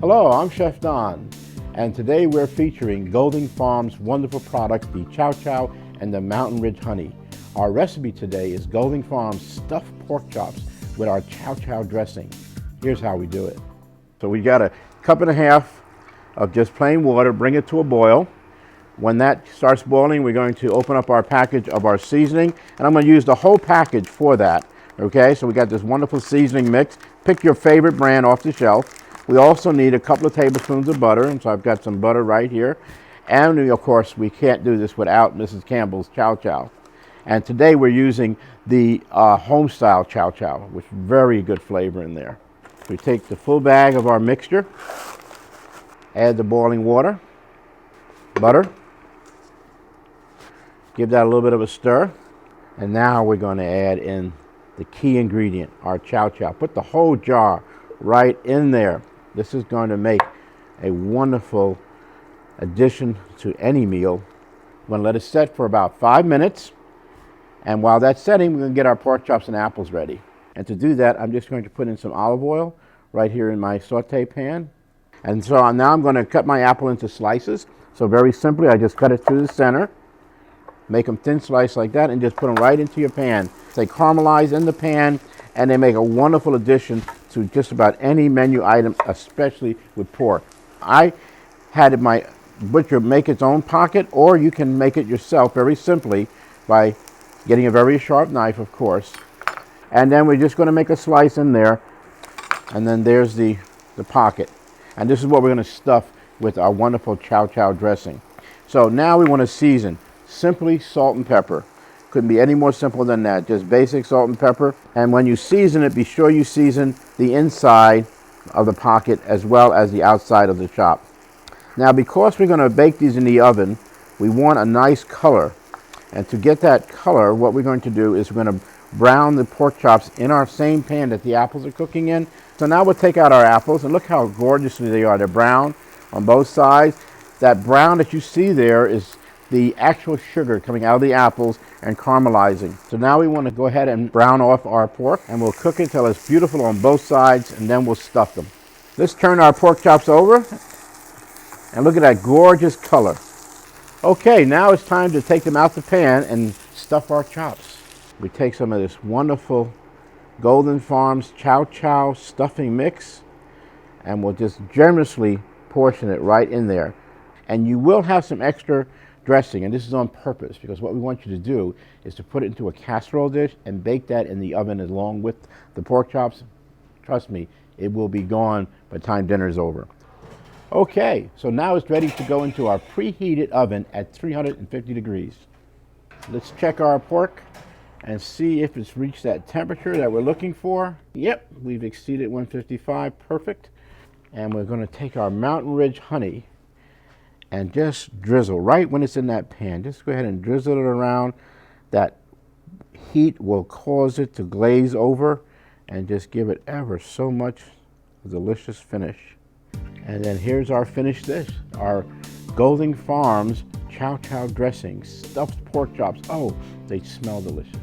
Hello, I'm Chef Don, and today we're featuring Golden Farms' wonderful products, the Chow Chow and the Mountain Ridge Honey. Our recipe today is Golden Farms stuffed pork chops with our Chow Chow dressing. Here's how we do it. So we got a cup and a half of just plain water, bring it to a boil. When that starts boiling, we're going to open up our package of our seasoning, and I'm going to use the whole package for that. Okay, so we got this wonderful seasoning mix. Pick your favorite brand off the shelf. We also need a couple of tablespoons of butter, and so I've got some butter right here. And of course, we can't do this without Mrs. Campbell's Chow Chow. And today we're using the home-style Chow Chow, with very good flavor in there. We take the full bag of our mixture, add the boiling water, butter, give that a little bit of a stir, and now we're going to add in the key ingredient, our Chow Chow. Put the whole jar right in there. This is going to make a wonderful addition to any meal. We're going to let it set for about 5 minutes, and while that's setting, we're going to get our pork chops and apples ready. And to do that, I'm just going to put in some olive oil right here in my saute pan. And so now I'm going to cut my apple into slices. So very simply, I just cut it through the center, make them thin slices like that, and just put them right into your pan. They caramelize in the pan, and they make a wonderful addition to just about any menu item, especially with pork. I had my butcher make its own pocket, or you can make it yourself very simply by getting a very sharp knife, of course. And then we're just going to make a slice in there, and then there's the pocket. And this is what we're going to stuff with our wonderful Chow Chow dressing. So now we want to season. Simply salt and pepper. Couldn't be any more simple than that. Just basic salt and pepper. And when you season it, be sure you season the inside of the pocket as well as the outside of the chop. Now, because we're going to bake these in the oven, we want a nice color. And to get that color, what we're going to do is we're going to brown the pork chops in our same pan that the apples are cooking in. So now we'll take out our apples, and look how gorgeously they are. They're brown on both sides. That brown that you see there is the actual sugar coming out of the apples and caramelizing. So now we want to go ahead and brown off our pork, and we'll cook it till it's beautiful on both sides, and then we'll stuff them. Let's turn our pork chops over, and look at that gorgeous color. Okay, now it's time to take them out the pan and stuff our chops. We take some of this wonderful Golden Farms Chow Chow stuffing mix, and we'll just generously portion it right in there. And you will have some extra dressing, and this is on purpose, because what we want you to do is to put it into a casserole dish and bake that in the oven along with the pork chops. Trust me, it will be gone by the time dinner is over. Okay, so now it's ready to go into our preheated oven at 350 degrees. Let's check our pork and see if it's reached that temperature that we're looking for. Yep, we've exceeded 155, perfect. And we're going to take our Mountain Ridge honey and just drizzle right when it's in that pan. Just go ahead and drizzle it around. That heat will cause it to glaze over and just give it ever so much a delicious finish. And then here's our finished dish, our Golden Farms Chow Chow dressing, stuffed pork chops. Oh, they smell delicious.